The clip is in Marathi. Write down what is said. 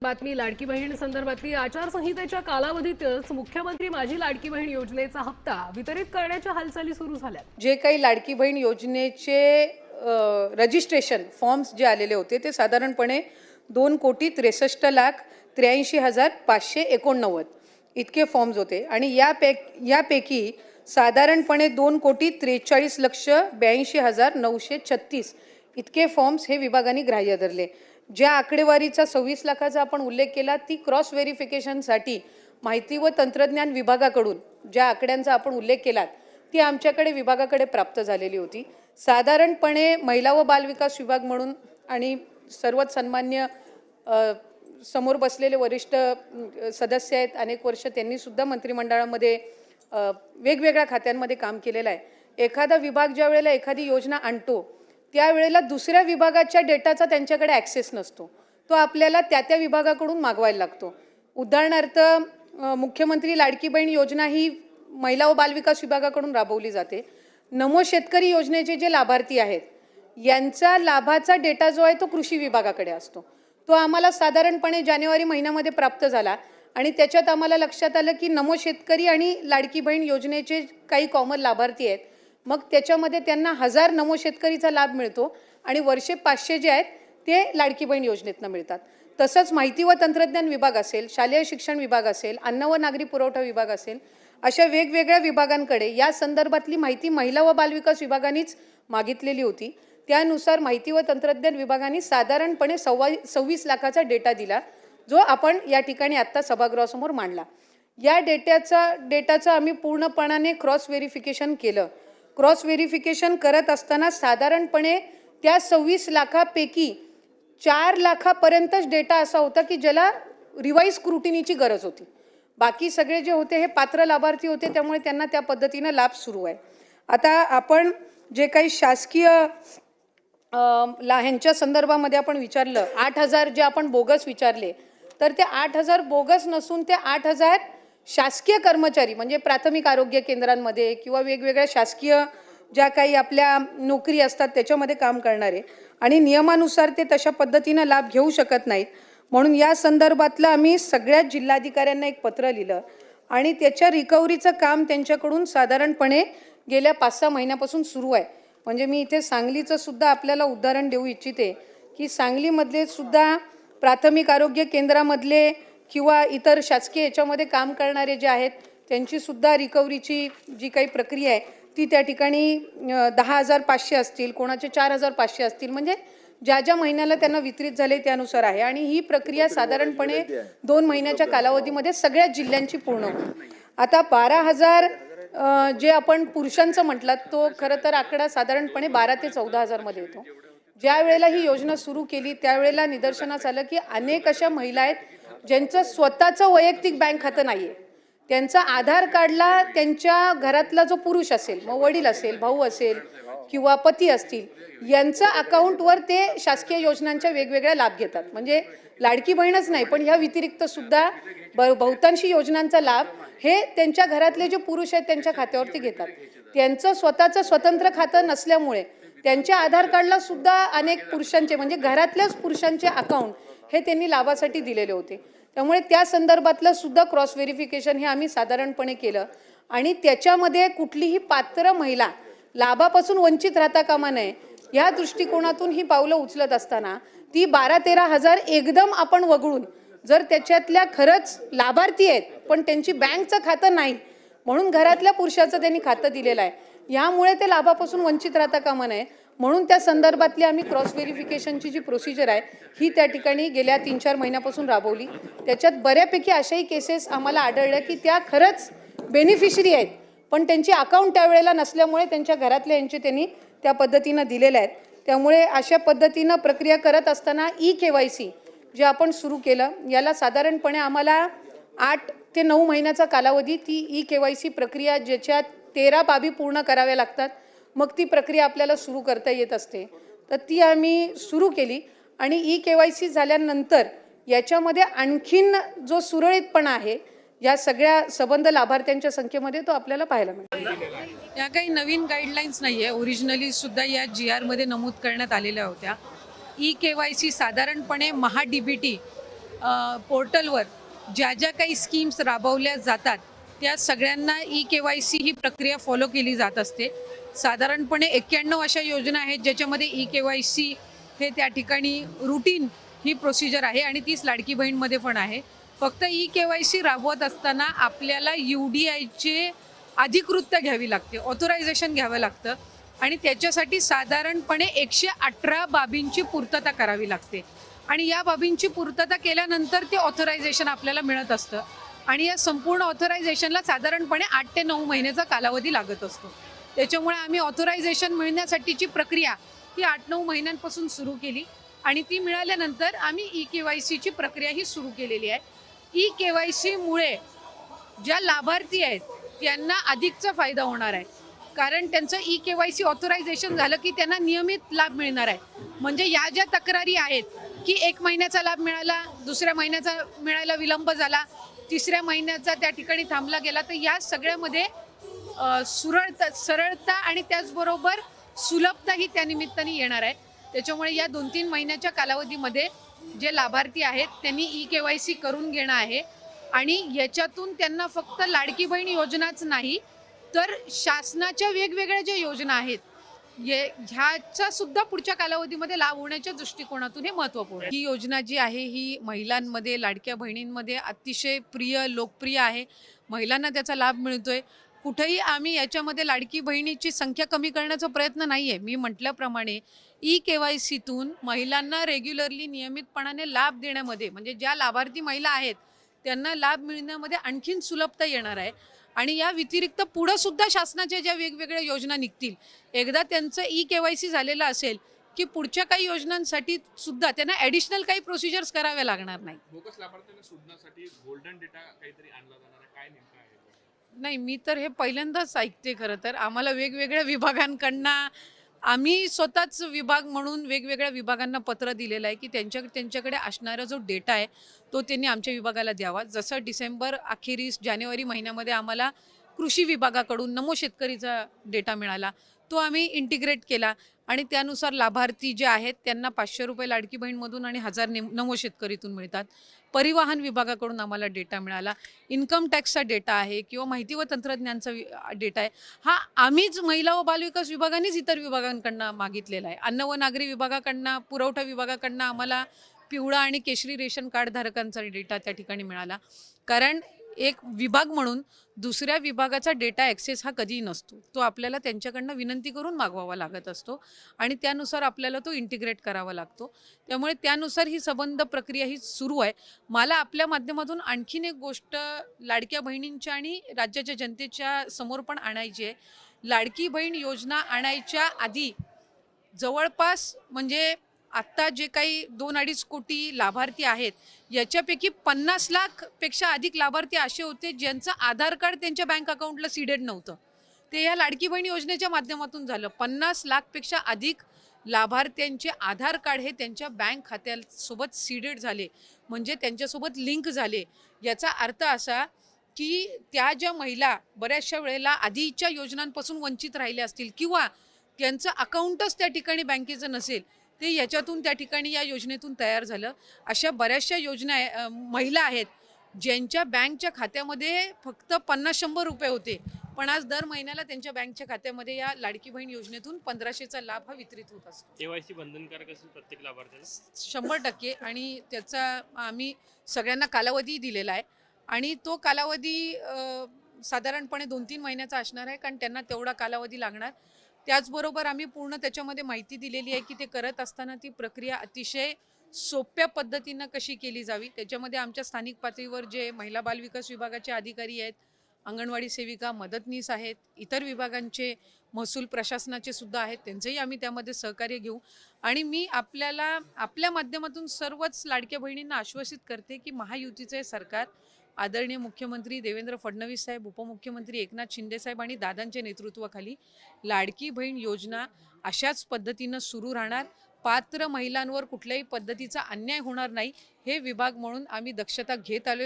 बातमी लाडकी बहीण संदर्भातली आचारसंहितेच्या कालावधीतच मुख्यमंत्री माझी लाडकी बहीण योजनेचा हप्ता वितरित करण्याच्या हालचाली सुरू झाल्या। जे काही लाडकी बहीण योजनेचे रजिस्ट्रेशन फॉर्म्स जे आलेले होते ते साधारणपणे 2,63,83,589 इतके फॉर्म्स होते आणि यापैकी साधारणपणे 2,43,82,936 इतके फॉर्म्स हे विभागाने ग्राह्य धरले। ज्या आकडेवारीचा 26 लाखाचा आपण उल्लेख केला ती क्रॉस व्हेरिफिकेशनसाठी माहिती व तंत्रज्ञान विभागाकडून ज्या आकड्यांचा आपण उल्लेख केला ती आमच्याकडे विभागाकडे प्राप्त झालेली होती। साधारणपणे महिला व बालविकास विभाग म्हणून आणि सर्वच सन्मान्य समोर बसलेले वरिष्ठ सदस्य आहेत, अनेक वर्ष त्यांनी सुद्धा मंत्रिमंडळामध्ये वेगवेगळ्या खात्यांमध्ये काम केलेलं आहे। एखादा विभाग ज्या वेळेला एखादी योजना आणतो त्यावेळेला दुसऱ्या विभागाच्या डेटाचा त्यांच्याकडे ॲक्सेस नसतो, तो आपल्याला त्या विभागाकडून मागवायला लागतो। उदाहरणार्थ मुख्यमंत्री लाडकी बहीण योजना ही महिला व बालविकास विभागाकडून राबवली जाते। नमो शेतकरी योजनेचे जे लाभार्थी आहेत यांचा लाभाचा डेटा जो आहे तो कृषी विभागाकडे असतो। तो आम्हाला साधारणपणे जानेवारी महिन्यामध्ये प्राप्त झाला आणि त्याच्यात आम्हाला लक्षात आलं की नमो शेतकरी आणि लाडकी बहीण योजनेचे काही कॉमन लाभार्थी आहेत, मग त्याच्यामध्ये त्यांना 1000 नमो शेतकरीचा लाभ मिळतो आणि वर्षे 500 जे आहेत ते लाडकी बहीण योजनेतनं मिळतात। तसंच माहिती व तंत्रज्ञान विभाग असेल, शालेय शिक्षण विभाग असेल, अन्न व नागरी पुरवठा विभाग असेल, अशा वेगवेगळ्या विभागांकडे या संदर्भातली माहिती महिला व बालविकास विभागानेच मागितलेली होती। त्यानुसार माहिती व तंत्रज्ञान विभागाने साधारणपणे 26 लाखाचा डेटा दिला, जो आपण या ठिकाणी आत्ता सभागृहासमोर मांडला। या डेटाचं आम्ही पूर्णपणाने क्रॉस व्हेरिफिकेशन केलं। क्रॉस व्हेरिफिकेशन करत असताना साधारणपणे त्या 26 लाखापैकी 4 लाखापर्यंतच डेटा असा होता की ज्याला रिवाइज स्क्रुटिनीची गरज होती। बाकी सगळे जे होते हे पात्र लाभार्थी होते, त्यामुळे त्यांना त्या पद्धतीने लाभ सुरू आहे। आता आपण जे काही शासकीय ह्यांच्या संदर्भामध्ये आपण विचारलं 8,000 जे आपण बोगस विचारले, तर ते 8,000 बोगस नसून ते 8,000 शासकीय कर्मचारी म्हणजे प्राथमिक आरोग्य केंद्रांमध्ये किंवा वेगवेगळ्या शासकीय ज्या काही आपल्या नोकरी असतात त्याच्यामध्ये काम करणारे आणि नियमानुसार ते तशा पद्धतीनं लाभ घेऊ शकत नाहीत। म्हणून या संदर्भातलं आम्ही सगळ्या जिल्हाधिकाऱ्यांना एक पत्र लिहिलं आणि त्याच्या रिकव्हरीचं काम त्यांच्याकडून साधारणपणे गेल्या 5-6 महिन्यापासून सुरू आहे। म्हणजे मी इथे सांगलीचं सुद्धा आपल्याला उदाहरण देऊ इच्छिते की सांगलीमधले सुद्धा प्राथमिक आरोग्य केंद्रामधले किंवा इतर शासकीय याच्यामध्ये काम करणारे जे आहेत त्यांची सुद्धा रिकव्हरीची जी काही प्रक्रिया आहे ती त्या ठिकाणी 10,500 असतील, कोणाचे 4,500 असतील, म्हणजे ज्या महिन्याला त्यांना वितरित झाले त्यानुसार आहे आणि ही प्रक्रिया साधारणपणे 2 महिन्याच्या कालावधीमध्ये सगळ्या जिल्ह्यांची पूर्ण होईल। आता 12,000 जे आपण पुरुषांचं म्हटलं तो खरं तर आकडा साधारणपणे 12 ते 14,000 मध्ये येतो। ज्या वेळेला ही योजना सुरू केली त्यावेळेला निदर्शनास आलं की अनेक अशा महिला आहेत ज्यांचं स्वतःचं वैयक्तिक बँक खातं नाहीये, त्यांचा आधार कार्डला त्यांच्या घरातला जो पुरुष असेल, मग वडील असेल, भाऊ असेल किंवा पती असतील, यांच्या अकाउंटवर ते शासकीय योजनांच्या वेगवेगळ्या लाभ घेतात। म्हणजे लाडकी बहीणच नाही पण ह्या व्यतिरिक्त सुद्धा बहुतांशी योजनांचा लाभ हे त्यांच्या घरातले जे पुरुष आहेत त्यांच्या खात्यावरती घेतात। त्यांचं स्वतःचं स्वतंत्र खातं नसल्यामुळे त्यांच्या आधार कार्डला सुद्धा अनेक पुरुषांचे म्हणजे घरातल्याच पुरुषांचे अकाउंट हे त्यांनी लाभासाठी दिलेले होते। त्यामुळे त्या संदर्भातलं सुद्धा क्रॉस व्हेरिफिकेशन हे आम्ही साधारणपणे केलं आणि त्याच्यामध्ये कुठलीही पात्र महिला लाभापासून वंचित राहता कामा नये या दृष्टिकोनातून ही पावलं उचलत असताना ती 12-13,000 एकदम आपण वगळून जर त्याच्यातल्या खरंच लाभार्थी आहेत पण त्यांची बँकचं खातं नाही म्हणून घरातल्या पुरुषाचं त्यांनी खातं दिलेलं आहे, यामुळे ते लाभापासून वंचित राहता कामा नये म्हणून त्या संदर्भातली आम्ही क्रॉस व्हेरिफिकेशनची जी प्रोसिजर आहे ही त्या ठिकाणी गेल्या 3-4 महिन्यापासून राबवली। त्याच्यात बऱ्यापैकी अशाही केसेस आम्हाला आढळल्या की त्या खरंच बेनिफिशरी आहेत पण त्यांची अकाउंट त्यावेळेला नसल्यामुळे त्यांच्या घरातल्या यांचे त्यांनी त्या पद्धतीनं दिलेल्या आहेत। त्यामुळे अशा पद्धतीनं प्रक्रिया करत असताना KYC जे आपण सुरू केलं याला साधारणपणे आम्हाला 8 ते 9 महिन्याचा कालावधी ती KYC प्रक्रिया ज्याच्यात 13 बाबी पूर्ण कराव्या लागतात मग ती प्रक्रिया आपल्याला सुरू करता येत असते, तर ती आम्ही सुरू केली आणि KYC झाल्यानंतर याच्यामध्ये आणखीन जो सुरळीतपणा आहे या सगळ्या सबंध लाभार्थ्यांच्या संख्येमध्ये तो आपल्याला पाहायला मिळतो। या काही नवीन गाईडलाईन्स नाही आहे, ओरिजिनली सुद्धा या GR मध्ये नमूद करण्यात आलेल्या होत्या। KYC साधारणपणे महा DBT पोर्टलवर ज्या ज्या काही स्कीम्स राबवल्या जातात त्या सगळ्यांना KYC ही प्रक्रिया फॉलो केली जात असते. साधारणपणे 91 अशा योजना आहेत ज्याच्यामध्ये KYC हे त्या ठिकाणी रुटीन ही प्रोसिजर आहे आणि तीच लाडकी बहीणमध्ये पण आहे. फक्त KYC राबवत असताना आपल्याला UDIचे अधिकृतता घ्यावी लागते, ऑथोरायझेशन घ्यावं लागतं आणि त्याच्यासाठी साधारणपणे 118 बाबींची पूर्तता करावी लागते आणि या बाबींची पूर्तता केल्यानंतर ते ऑथोरायझेशन आपल्याला मिळत असतं आणि या संपूर्ण ऑथोरायझेशनला साधारणपणे 8 ते 9 महिन्याचा कालावधी लागत असतो. त्याच्यामुळे आम्ही ऑथोरायझेशन मिळण्यासाठीची प्रक्रिया ही 8-9 महिन्यांपासून सुरू केली आणि ती मिळाल्यानंतर आम्ही KYCची प्रक्रिया ही सुरू केलेली आहे. KYCमुळे ज्या लाभार्थी आहेत त्यांना अधिकचा फायदा होणार आहे, कारण त्यांचं KYC ऑथोरायझेशन झालं की त्यांना नियमित लाभ मिळणार आहे. म्हणजे या ज्या तक्रारी आहेत की 1 महिन्याचा लाभ मिळाला, दुसऱ्या महिन्याचा मिळायला विलंब झाला, तिसऱ्या महिन्याचा त्या ठिकाणी थांबला गेला, तर या सगळ्यामध्ये सरळता आणि त्याचबरोबर सुलभता ही त्या निमित्ताने येणार आहे. त्याच्यामुळे या 2-3 महिन्याच्या कालावधीमध्ये जे लाभार्थी आहेत त्यांनी KYC करून घेणं आहे आणि याच्यातून त्यांना फक्त लाडकी बहीण योजनाच नाही तर शासनाच्या वेगवेगळ्या ज्या योजना आहेत ह्याचा सुद्धा पुढच्या कालावधीमध्ये लाभ होण्याच्या दृष्टिकोनातून हे महत्त्वपूर्ण आहे. ही योजना जी आहे ही महिलांमध्ये, लाडक्या बहिणींमध्ये अतिशय लोकप्रिय आहे. महिलांना त्याचा लाभ मिळतोय. कुठेही आम्ही याच्यामध्ये लाडकी बहिणीची संख्या कमी करण्याचा प्रयत्न नाही आहे. मी म्हटल्याप्रमाणे KYCतून महिलांना रेग्युलरली नियमितपणाने लाभ देण्यामध्ये, म्हणजे ज्या लाभार्थी महिला आहेत त्यांना लाभ मिळण्यामध्ये आणखीन सुलभता येणार आहे आणि या व्यतिरिक्त पुढं सुद्धा शासनाच्या ज्या वेगवेगळ्या योजना निघतील, एकदा त्यांचं KYC झालेलं असेल की पुढच्या काही योजनांसाठी सुद्धा त्यांना ॲडिशनल काही प्रोसिजर्स कराव्या लागणार नाही. बोगस लाभार्थ्यांना शोधण्यासाठी गोल्डन डेटा काहीतरी आणला जाणार आहे, काय नेमकं आहे? नाही, मी तर हे पहिल्यांदाच ऐकते. खरं तर आम्हाला वेगवेगळ्या विभागांकडनं, आम्ही स्वतःच विभाग म्हणून वेगवेगळ्या विभागांना पत्र दिलेलं आहे की त्यांच्याकडे असणारा जो डेटा आहे तो त्यांनी आमच्या विभागाला द्यावा. जसं डिसेंबर अखेरीस जानेवारी महिन्यामध्ये आम्हाला कृषी विभागाकडून नमो शेतकरीचा डेटा मिळाला, तो आम्ही इंटिग्रेट केला आणि त्यानुसार लाभार्थी जे आहेत त्यांना 500 रुपये लाडकी बहीणमधून आणि 1000 नमो शेतकरीतून मिळतात. परिवहन विभागाकडून आम्हाला डेटा मिळाला, इन्कम टॅक्सचा डेटा आहे किंवा माहिती व तंत्रज्ञानचा डेटा आहे. हा आम्हीच महिला व बालविकास विभागानेच इतर विभागांकडनं मागितलेला आहे. अन्न व नागरी विभागाकडनं, पुरवठा विभागाकडनं आम्हाला पिवळा आणि केशरी रेशन कार्ड धारकांचा डेटा त्या ठिकाणी मिळाला. कारण एक विभाग म्हणून दुसऱ्या विभागाचा डेटा ॲक्सेस हा कधीही नसतो, तो आपल्याला त्यांच्याकडनं विनंती करून मागवावा लागत असतो आणि त्यानुसार आपल्याला तो इंटिग्रेट करावा लागतो. त्यामुळे त्यानुसार ही संबंध प्रक्रिया ही सुरू आहे. मला आपल्या माध्यमातून आणखीन एक गोष्ट लाडक्या बहिणींच्या आणि राज्याच्या जनतेच्या समोर पण आणायची आहे. लाडकी बहीण योजना आणायच्या आधी जवळपास, म्हणजे आत्ता जे काही 2-2.5 कोटी लाभार्थी आहेत याच्यापैकी 50 लाखपेक्षा अधिक लाभार्थी असे होते ज्यांचं आधार कार्ड त्यांच्या बँक अकाउंटला सीडेड नव्हतं. ते या लाडकी बहीण योजनेच्या माध्यमातून झालं. 50 लाखपेक्षा अधिक लाभार्थ्यांचे आधार कार्ड हे त्यांच्या बँक खात्यासोबत सीडेड झाले, म्हणजे त्यांच्यासोबत लिंक झाले. याचा अर्थ असा की त्या ज्या महिला बऱ्याचशा वेळेला आधीच्या योजनांपासून वंचित राहिल्या असतील किंवा त्यांचं अकाउंटच त्या ठिकाणी बँकेचं नसेल, ते याच्यातून त्या ठिकाणी या योजनेतून तयार झालं. अशा बऱ्याचशा योजना महिला आहेत ज्यांच्या बँकच्या खात्यामध्ये फक्त 50-100 रुपये होते, पण आज दर महिन्याला त्यांच्या बँकच्या खात्यामध्ये या लाडकी बहीण योजनेतून 1500चा लाभ हा वितरित होत असतो. KYC बंधनकारक असेल प्रत्येक लाभार्थ्याला? 100% आणि त्याचा आम्ही सगळ्यांना कालावधी दिलेला आहे आणि तो कालावधी साधारणपणे 2-3 महिन्याचा असणार आहे, कारण त्यांना तेवढा कालावधी लागणार. त्याचबरोबर आम्ही पूर्ण त्याच्यामध्ये माहिती दिलेली आहे की ते करत असताना ती प्रक्रिया अतिशय सोप्या पद्धतीनं कशी केली जावी. त्याच्यामध्ये आमच्या स्थानिक पातळीवर जे महिला बालविकास विभागाचे अधिकारी आहेत, अंगणवाडी सेविका, मदतनीस आहेत, इतर विभागांचे महसूल प्रशासनाचे सुद्धा आहेत, त्यांचंही आम्ही त्यामध्ये सहकार्य घेऊ. आणि मी आपल्याला आपल्या माध्यमातून सर्वच लाडक्या बहिणींना आश्वासित करते की महायुतीचे सरकार, आदरणीय मुख्यमंत्री देवेंद्र फडणवीस साहेब, उपमुख्यमंत्री एकनाथ शिंदे साहेब आणि दादांच्या नेतृत्वाखाली लाडकी बहीण योजना अशाच पद्धतीनं सुरू राहणार. पात्र महिलांवर कुठल्याही पद्धतीचा अन्याय होणार नाही हे विभाग म्हणून आम्ही दक्षता घेत आलेलो